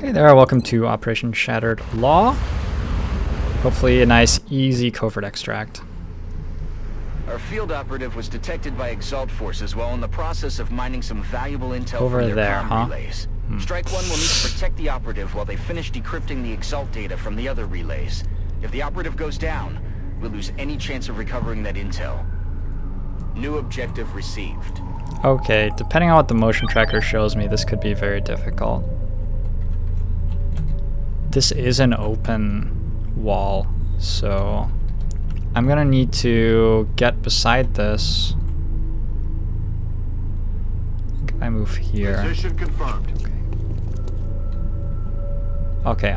Hey there, welcome to Operation Shattered Law. Hopefully a nice, easy covert extract. Our field operative was detected by Exalt forces while in the process of mining some valuable intel Over from their there, comm huh? relays. Strike One will need to protect the operative while they finish decrypting the Exalt data from the other relays. If the operative goes down, we'll lose any chance of recovering that intel. New objective received. Okay, depending on what the motion tracker shows me, this could be very difficult. This is an open wall, so I'm gonna need to get beside this. I think if I move here. Position confirmed. Okay.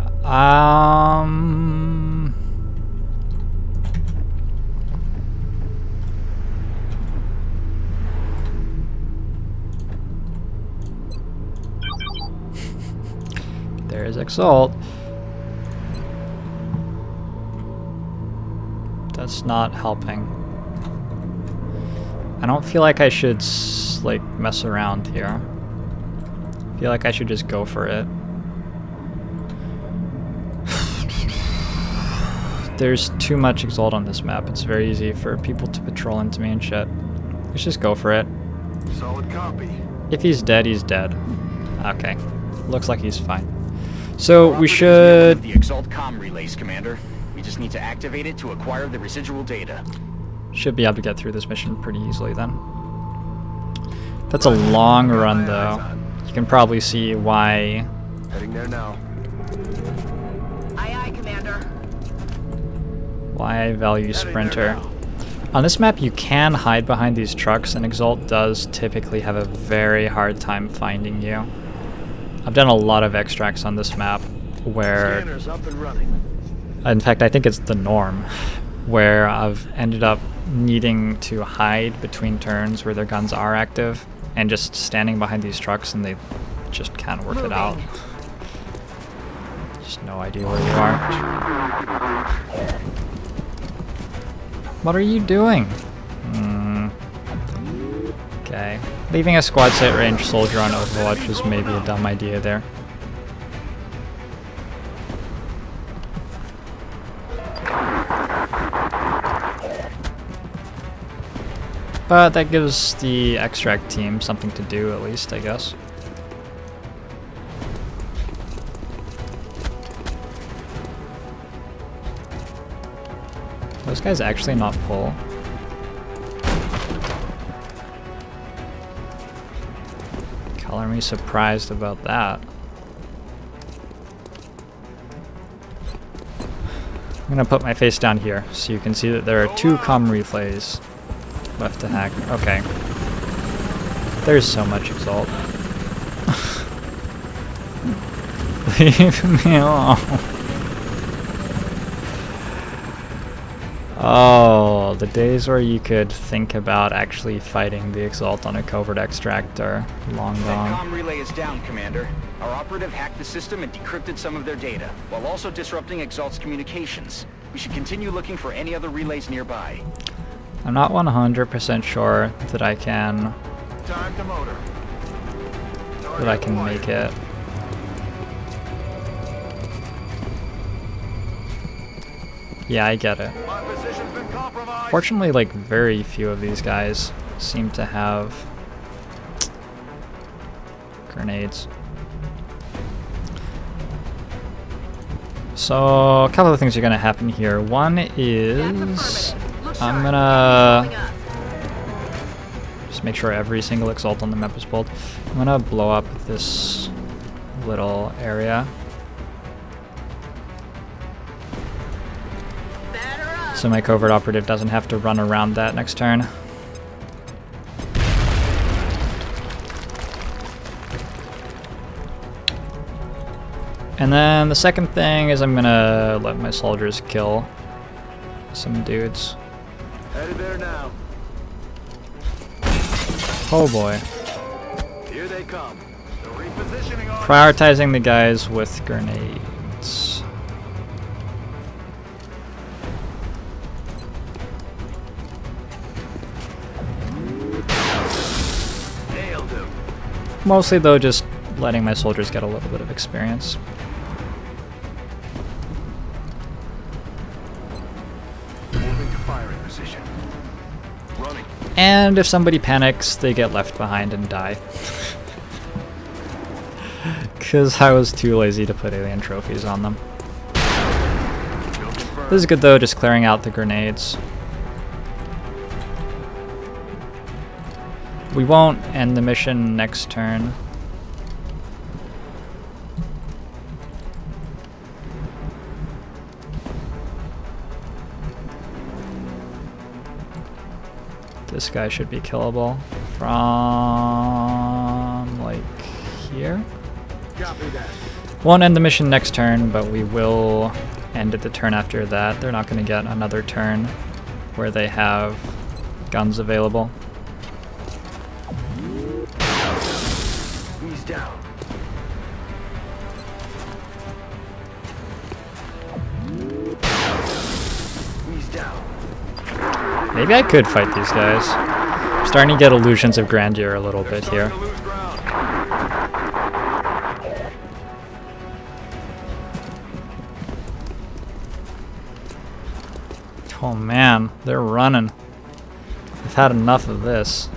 There's Exalt. That's not helping. I don't feel like I should like mess around here. I feel like I should just go for it. There's too much Exalt on this map. It's very easy for people to patrol into me and shit. Let's just go for it. Solid copy. If he's dead, he's dead. Okay. Looks like he's fine. So we should... The Exalt comm relays, Commander. We just need to activate it to acquire the residual data. Should be able to get through this mission pretty easily then. That's a long run though. You can probably see why. Heading there now. Aye, aye, Commander. Why I value Sprinter. On this map you can hide behind these trucks, and Exalt does typically have a very hard time finding you. I've done a lot of extracts on this map where, Scanners up and running. in fact I think it's the norm, where I've ended up needing to hide between turns where their guns are active and just standing behind these trucks and they just can't work it out. Just no idea where you are. What are you doing? Okay. Leaving a squad sight range soldier on Overwatch was maybe a dumb idea there. But that gives the extract team something to do at least, I guess. Those guys actually not full. Color me surprised about that. I'm gonna put my face down here so you can see that there are two comm relays left to hack. Okay. There's so much Exalt. Leave me alone. Oh, the days where you could think about actually fighting the Exalt on a covert extract are long gone. That comm relay is down, Commander. Our operative hacked the system and decrypted some of their data, while also disrupting Exalt's communications. We should continue looking for any other relays nearby. I'm not 100% sure that I can Time to motor. make it. Yeah, I get it. My position's been compromised. Fortunately, like, very few of these guys seem to have grenades. So, a couple of things are going to happen here. One is I'm going to just make sure every single Exalt on the map is pulled. I'm going to blow up this little area. So my covert operative doesn't have to run around that next turn. And then the second thing is I'm gonna let my soldiers kill some dudes. Headed there now. Oh boy. Here they come. They're repositioning on. Prioritizing the guys with grenades. Mostly though just letting my soldiers get a little bit of experience. Moving to firing position. Running. And if somebody panics, they get left behind and die. Because I was too lazy to put alien trophies on them. This is good though, just clearing out the grenades. We won't end the mission next turn. This guy should be killable from like here. Copy that. Won't end the mission next turn, but we will end it the turn after that. They're not going to get another turn where they have guns available. He's down. He's down. Maybe I could fight these guys. I'm starting to get illusions of grandeur a little bit here. To lose ground. Oh man, they're running. I've had enough of this.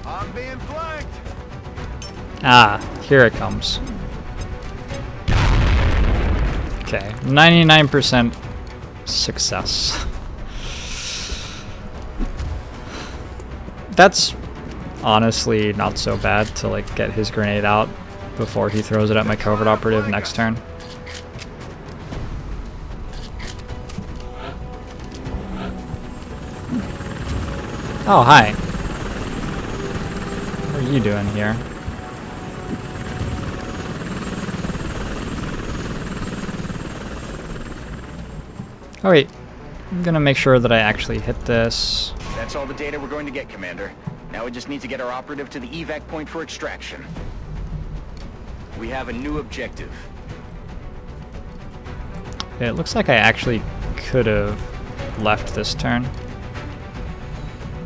I'm being flanked. Ah, here it comes. Okay, 99% success. That's honestly not so bad to like get his grenade out before he throws it at my covert operative next turn. Oh, hi. What are you doing here? Oh wait, I'm gonna make sure that I actually hit this. That's all the data we're going to get, Commander. Now we just need to get our operative to the evac point for extraction. We have a new objective. It looks like I actually could have left this turn.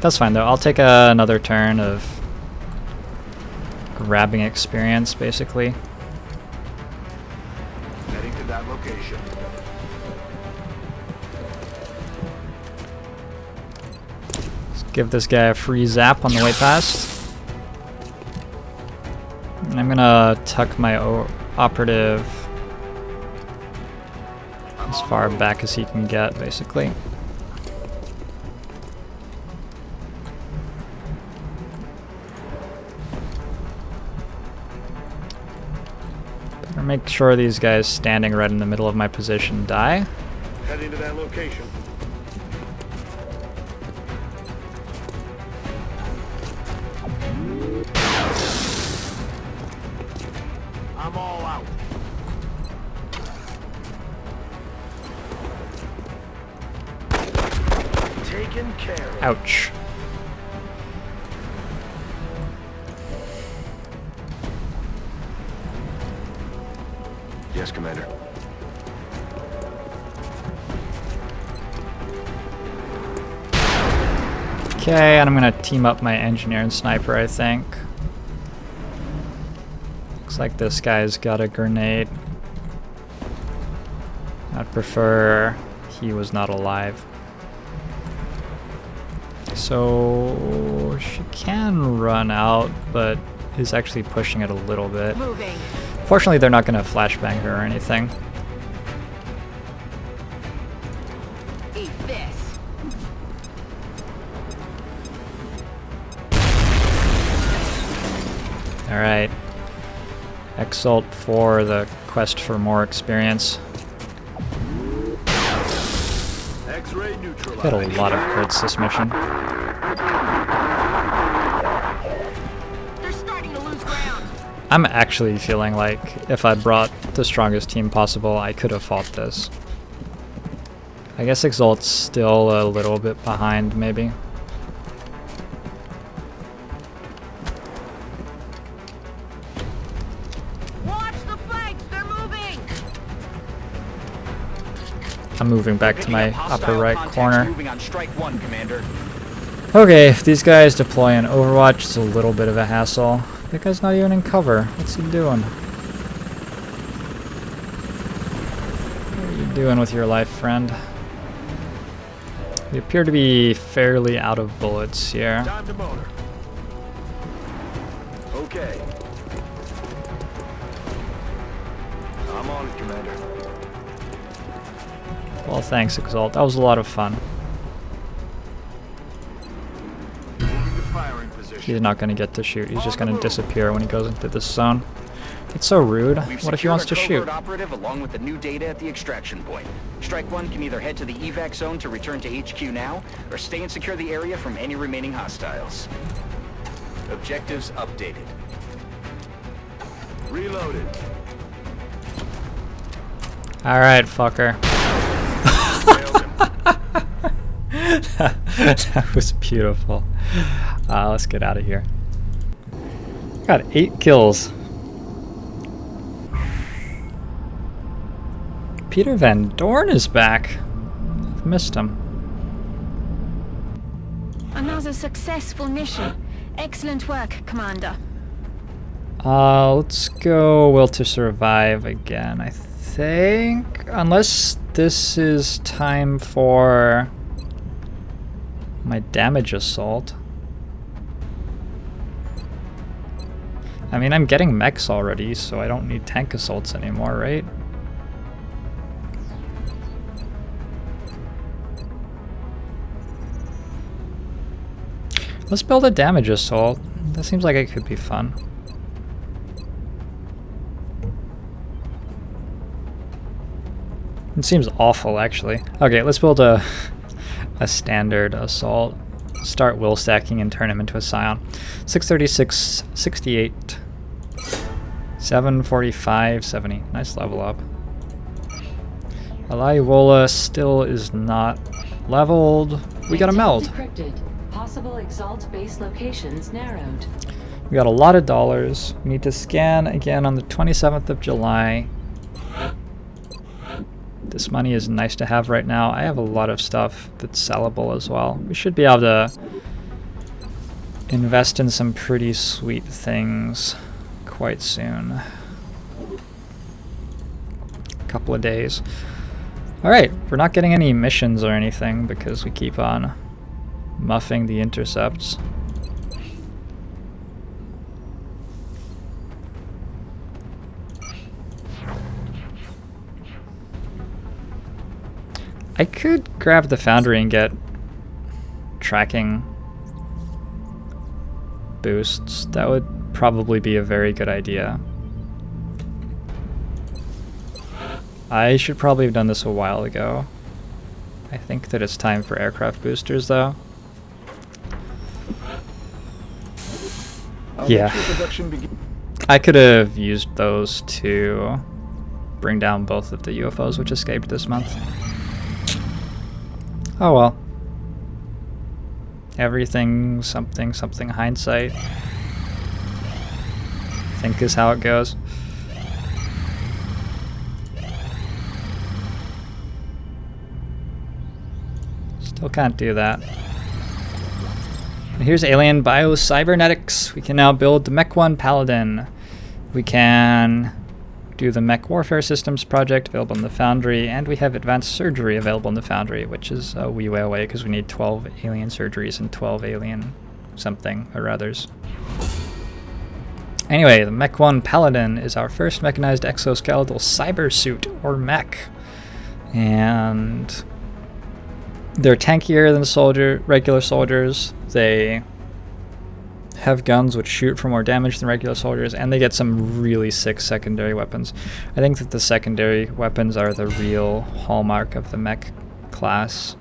That's fine though, I'll take another turn of grabbing experience, basically. Heading to that location. Let's give this guy a free zap on the way past. And I'm gonna tuck my operative as far back as he can get, basically. Better make sure these guys standing right in the middle of my position die. Heading to that location. I'm all out. Taken care of. Ouch. Yes, Commander. Okay, and I'm gonna team up my engineer and sniper, I think. Looks like this guy's got a grenade. I'd prefer he was not alive. So she can run out, but is actually pushing it a little bit. Moving. Fortunately, they're not gonna flashbang her or anything. Eat this. Alright. Exalt for the quest for more experience. X-ray neutralized. Got a lot of crits this mission. They're starting to lose ground. I'm actually feeling like if I brought the strongest team possible, I could have fought this. I guess Exalt's still a little bit behind, maybe. Watch the flanks. They're moving. I'm moving back to my upper right corner. Moving on strike one, Commander. Okay, if these guys deploy in Overwatch, it's a little bit of a hassle. That guy's not even in cover. What's he doing? What are you doing with your life, friend? We appear to be fairly out of bullets here. Time to motor. Okay. I'm on it, Commander. Well, thanks, Exalt. That was a lot of fun. Moving to firing position. He's not going to get to shoot. He's just going to disappear when he goes into this zone. It's so rude. What if he wants to shoot? Operative along with the new data at the extraction point. Strike one can either head to the evac zone to return to HQ now, or stay and secure the area from any remaining hostiles. Objectives updated. Reloaded. Alright, fucker. That was beautiful. Let's get out of here. Got 8 kills. Peter Van Dorn is back. I've missed him. Another successful mission. Excellent work, Commander. Let's go Will to Survive again, I think. Unless this is time for my damage assault. I mean, I'm getting mechs already, so I don't need tank assaults anymore, right? Let's build a damage assault. That seems like it could be fun. It seems awful, actually. Okay, let's build a standard assault. Start will stacking and turn him into a scion. 636, 68, 745, 70. Nice level up. Alaiola still is not leveled. We got a meld. Decrypted. Possible Exalt base locations narrowed. We got a lot of dollars. We need to scan again on the 27th of July. This money is nice to have right now. I have a lot of stuff that's sellable as well. We should be able to invest in some pretty sweet things quite soon. A couple of days. Alright, we're not getting any missions or anything because we keep on muffing the intercepts. I could grab the foundry and get tracking boosts. That would probably be a very good idea. I should probably have done this a while ago. I think that it's time for aircraft boosters though. Yeah. I could have used those to bring down both of the UFOs which escaped this month. Oh well. Everything, something, something hindsight, I think is how it goes. Still can't do that. And here's alien biocybernetics. We can now build the Mech 1 Paladin. We can do the Mech Warfare Systems project available in the Foundry, and we have Advanced Surgery available in the Foundry, which is a wee way away because we need 12 alien surgeries and 12 alien something or others. Anyway, the Mech 1 Paladin is our first mechanized exoskeletal cyber suit, or mech. And they're tankier than regular soldiers. They have guns which shoot for more damage than regular soldiers, and they get some really sick secondary weapons. I think that the secondary weapons are the real hallmark of the mech class.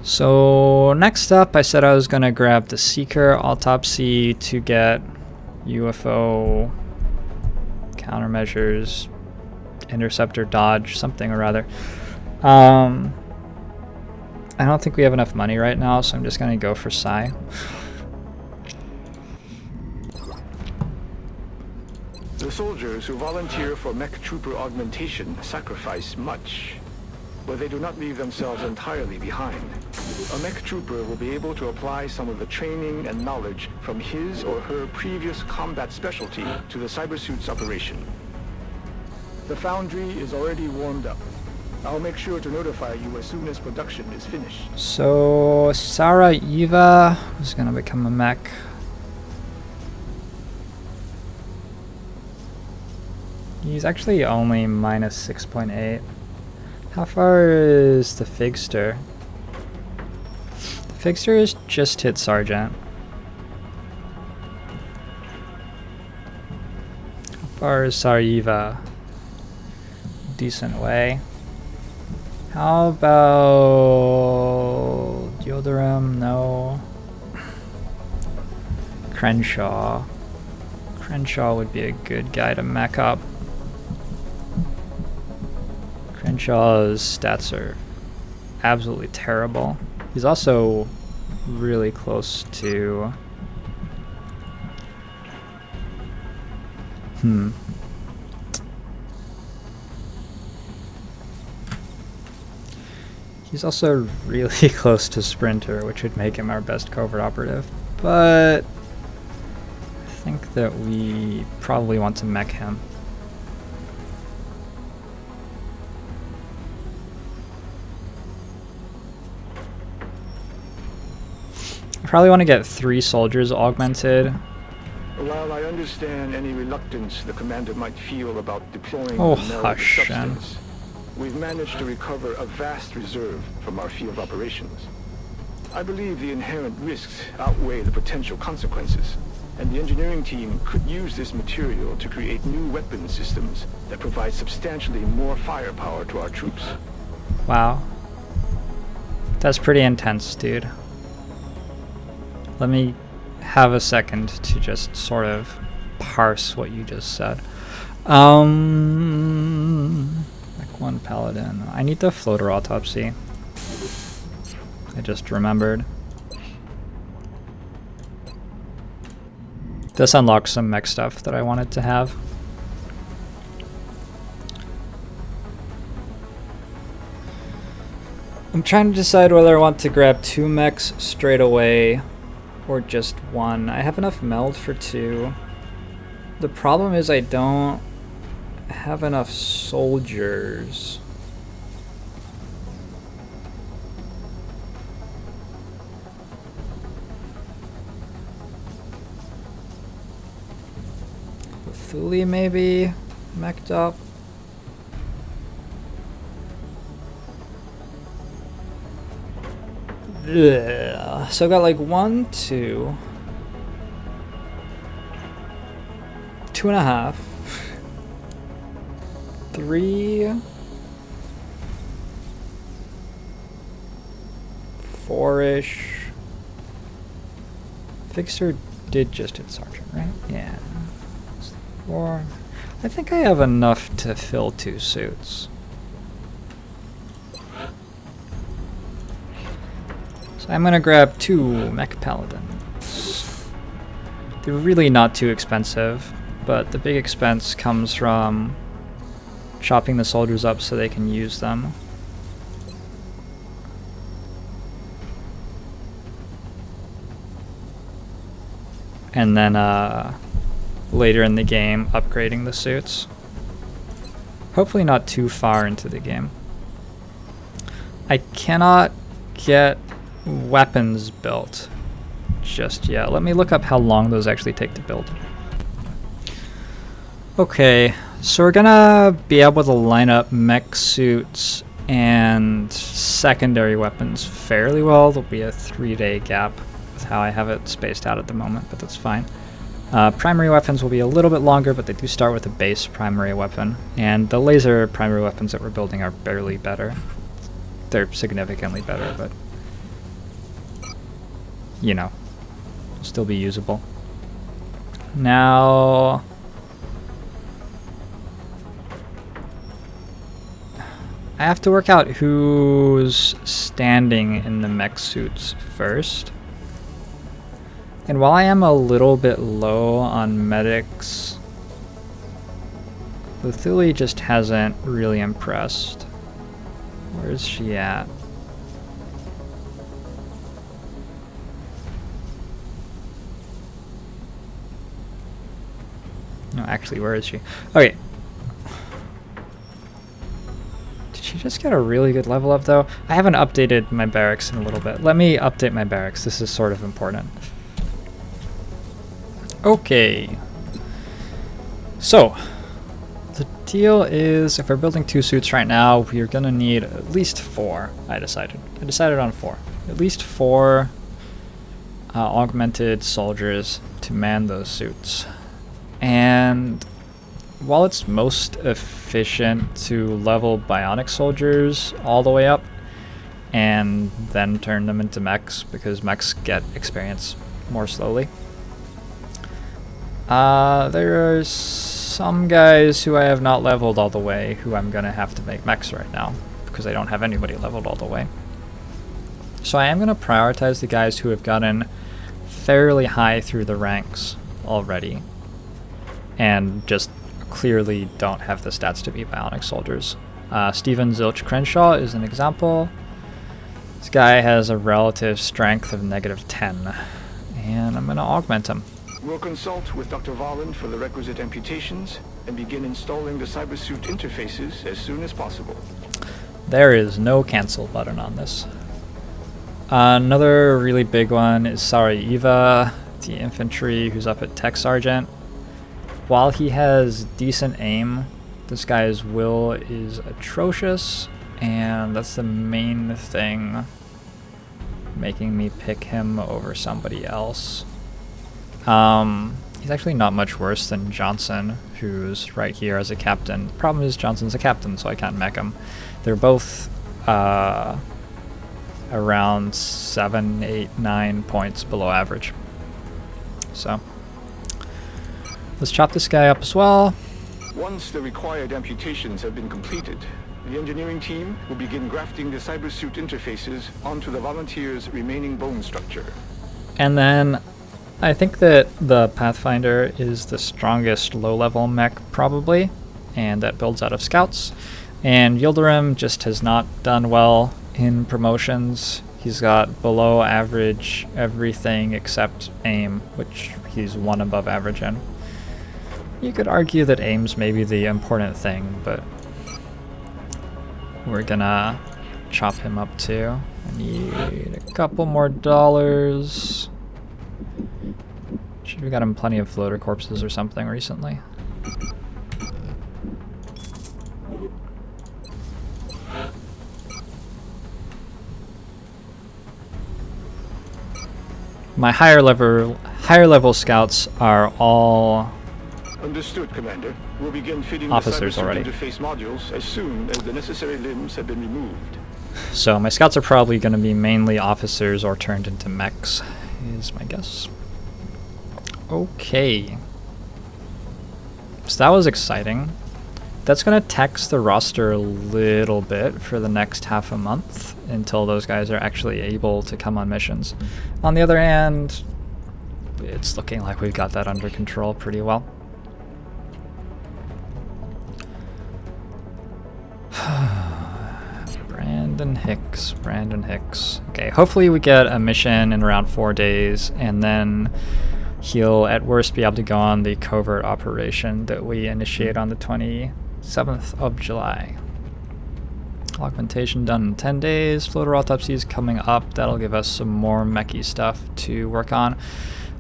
So next up, I said I was going to grab the Seeker Autopsy to get UFO countermeasures, interceptor dodge, something or other. I don't think we have enough money right now, so I'm just gonna go for Psi. The soldiers who volunteer for mech trooper augmentation sacrifice much, but they do not leave themselves entirely behind. A mech trooper will be able to apply some of the training and knowledge from his or her previous combat specialty to the cybersuit's operation. The foundry is already warmed up. I'll make sure to notify you as soon as production is finished. So Sarah Eva is gonna become a mech. He's actually only minus 6.8. How far is the Figster? The Figster is just hit Sergeant. How far is Saraiva? Decent way. How about Yodarim? No. Crenshaw. Crenshaw would be a good guy to mech up. Crenshaw's stats are absolutely terrible. He's also really close to... He's also really close to Sprinter, which would make him our best covert operative. But I think that we probably want to mech him. I probably want to get 3 soldiers augmented. While I understand any reluctance the commander might feel about deploying Oh, the melded hush, Shen. substance, we've managed to recover a vast reserve from our field operations. I believe the inherent risks outweigh the potential consequences, and the engineering team could use this material to create new weapon systems that provide substantially more firepower to our troops. Wow. That's pretty intense, dude. Let me have a second to just sort of parse what you just said. Like 1 paladin. I need the floater autopsy. I just remembered. This unlocks some mech stuff that I wanted to have. I'm trying to decide whether I want to grab 2 mechs straight away or just 1. I have enough meld for 2. The problem is I don't have enough soldiers. Thule maybe mech'd up. Ugh. So I've got like 1, 2, 2.5, 3, 4-ish. Fixer did just hit Sergeant, right? Yeah. 4. I think I have enough to fill 2 suits. So I'm gonna grab 2 mech paladins. They're really not too expensive, but the big expense comes from chopping the soldiers up so they can use them. And then later in the game, upgrading the suits. Hopefully not too far into the game. I cannot get weapons built just yet. Let me look up how long those actually take to build. Okay, so we're gonna be able to line up mech suits and secondary weapons fairly well. There'll be a 3-day gap with how I have it spaced out at the moment, but that's fine. Primary weapons will be a little bit longer, but they do start with a base primary weapon, and the laser primary weapons that we're building are barely better. They're significantly better, but you know, still be usable. Now, I have to work out who's standing in the mech suits first. And while I am a little bit low on medics, Luthuli just hasn't really impressed. Where's she at? No, actually, where is she? Okay. Did she just get a really good level up, though? I haven't updated my barracks in a little bit. Let me update my barracks. This is sort of important. Okay. So, the deal is, if we're building 2 suits right now, we're going to need at least 4, I decided. I decided on 4. At least 4 augmented soldiers to man those suits. And while it's most efficient to level bionic soldiers all the way up and then turn them into mechs, because mechs get experience more slowly, there are some guys who I have not leveled all the way who I'm going to have to make mechs right now because I don't have anybody leveled all the way. So I am going to prioritize the guys who have gotten fairly high through the ranks already and just clearly don't have the stats to be bionic soldiers. Steven Zilch Crenshaw is an example. This guy has a relative strength of -10, and I'm going to augment him. We'll consult with Dr. Volland for the requisite amputations and begin installing the cybersuit interfaces as soon as possible. There is no cancel button on this. Another really big one is Saraiva, the infantry who's up at Tech Sergeant. While he has decent aim, this guy's will is atrocious, and that's the main thing making me pick him over somebody else. He's actually not much worse than Johnson, who's right here as a captain. The problem is Johnson's a captain, so I can't mech him. They're both around 7, 8, 9 points below average. So let's chop this guy up as well. Once the required amputations have been completed, the engineering team will begin grafting the cybersuit interfaces onto the volunteers' remaining bone structure. And then I think that the Pathfinder is the strongest low-level mech probably, and that builds out of scouts. And Yildirim just has not done well in promotions. He's got below average everything except aim, which he's 1 above average in. You could argue that aim's maybe the important thing, but we're gonna chop him up too. I need a couple more dollars. Should have got him plenty of floater corpses or something recently. My higher level scouts are all Understood, Commander. We'll begin fitting officers the cybersuit already. interface modules as soon as the necessary limbs have been removed. So my scouts are probably going to be mainly officers or turned into mechs, is my guess. Okay. So that was exciting. That's going to tax the roster a little bit for the next half a month until those guys are actually able to come on missions. On the other hand, it's looking like we've got that under control pretty well. Brandon Hicks. Okay, hopefully we get a mission in around 4 days, and then he'll at worst be able to go on the covert operation that we initiate on the 27th of July. Augmentation done in 10 days. Floater autopsy is coming up. That'll give us some more mechy stuff to work on.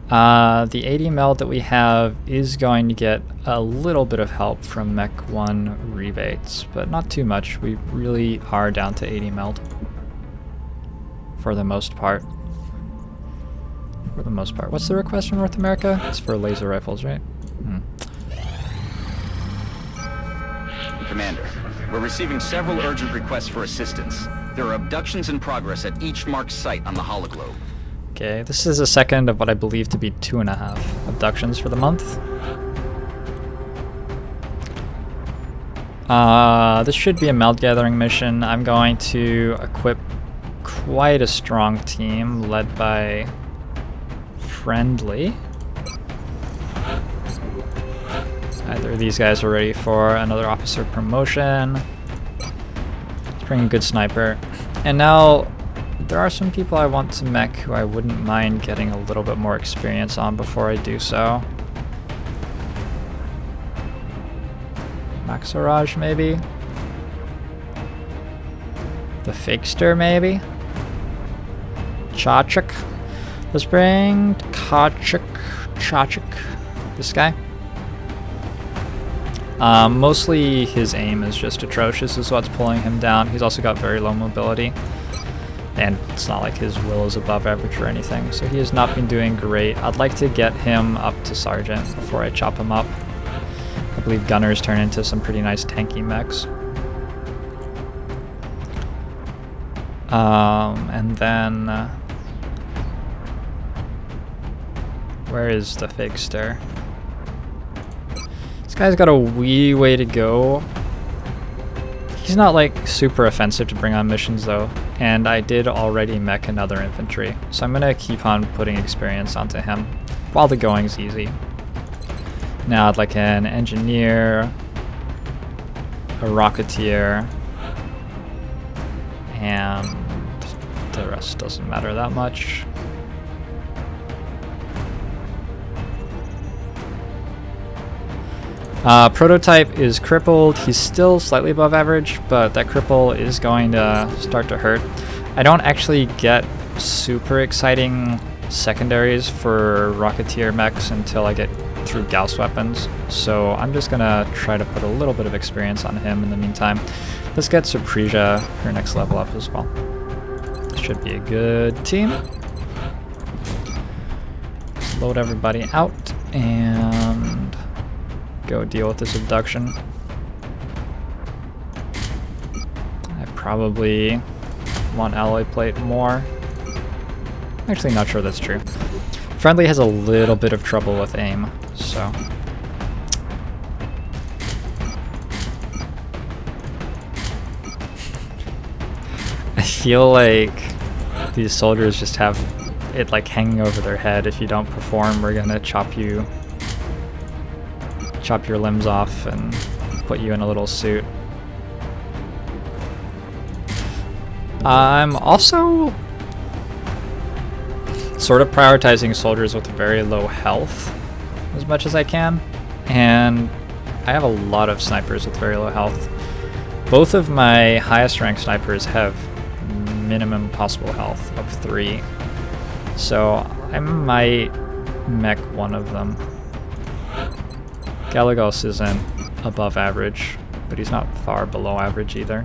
The 80 meld that we have is going to get a little bit of help from Mech 1 rebates, but not too much. We really are down to 80 meld for the most part. What's the request from North America? It's for laser rifles, right? Commander, we're receiving several urgent requests for assistance. There are abductions in progress at each marked site on the hologlobe. Okay, this is the second of what I believe to be 2.5 abductions for the month. This should be a meld gathering mission. I'm going to equip quite a strong team led by Friendly. Either of these guys are ready for another officer promotion. Let's bring a good sniper. And now, there are some people I want to mech who I wouldn't mind getting a little bit more experience on before I do so. Maxoraj, maybe? The Fakester, maybe? Chachik. Let's bring Chachik. This guy. Mostly his aim is just atrocious is what's pulling him down. He's also got very low mobility. And it's not like his will is above average or anything. So he has not been doing great. I'd like to get him up to Sergeant before I chop him up. I believe gunners turn into some pretty nice tanky mechs. And then... where is the Fakester? This guy's got a wee way to go. He's not like super offensive to bring on missions though, and I did already mech another infantry, so I'm gonna keep on putting experience onto him while the going's easy. Now I'd like an engineer, a rocketeer, and the rest doesn't matter that much. Prototype is crippled. He's still slightly above average, but that cripple is going to start to hurt. I don't actually get super exciting secondaries for Rocketeer mechs until I get through Gauss weapons, so I'm just going to try to put a little bit of experience on him in the meantime. Let's get Surprisia her next level up as well. This should be a good team. Let's load everybody out and go deal with this abduction. I probably want alloy plate more. I'm actually not sure that's true. Friendly has a little bit of trouble with aim, so... I feel like these soldiers just have it like hanging over their head. If you don't perform, we're gonna chop your limbs off and put you in a little suit. I'm also sort of prioritizing soldiers with very low health as much as I can, and I have a lot of snipers with very low health. Both of my highest ranked snipers have minimum possible health of 3, so I might mech one of them. Galagos isn't above average, but he's not far below average either.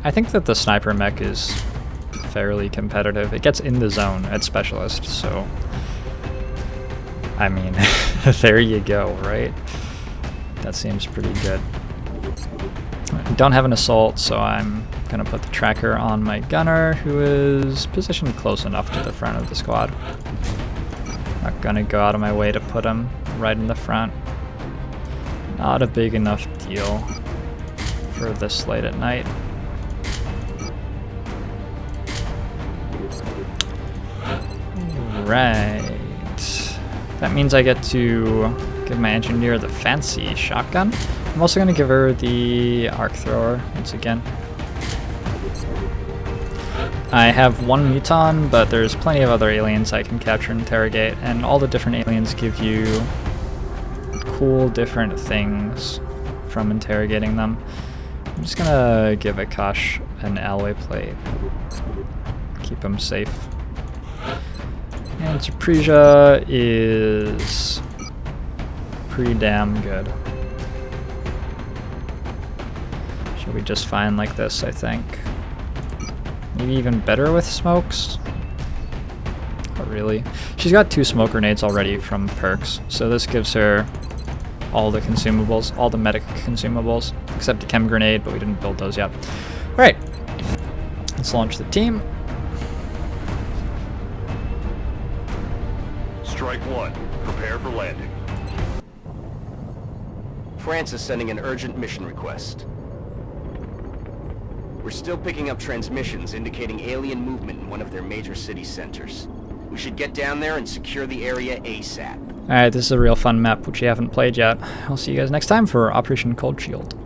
I think that the sniper mech is fairly competitive. It gets in the zone at specialist, so I mean, there you go, right? That seems pretty good. I don't have an assault, so I'm gonna put the tracker on my gunner, who is positioned close enough to the front of the squad. Not gonna go out of my way to put him right in the front. Not a big enough deal for this late at night. Right. That means I get to give my engineer the fancy shotgun. I'm also going to give her the arc thrower once again. I have one muton, but there's plenty of other aliens I can capture and interrogate, and all the different aliens give you cool different things from interrogating them. I'm just gonna give Akash an alloy plate. Keep him safe. And Surprisia is pretty damn good. She'll be just fine like this, I think. Maybe even better with smokes? Not really. She's got 2 smoke grenades already from perks, so this gives her all the consumables, all the medic consumables, except the chem grenade, but we didn't build those yet. Alright, let's launch the team. Strike 1. Prepare for landing. France is sending an urgent mission request. We're still picking up transmissions indicating alien movement in one of their major city centers. We should get down there and secure the area ASAP. Alright, this is a real fun map, which you haven't played yet. I'll see you guys next time for Operation Cold Shield.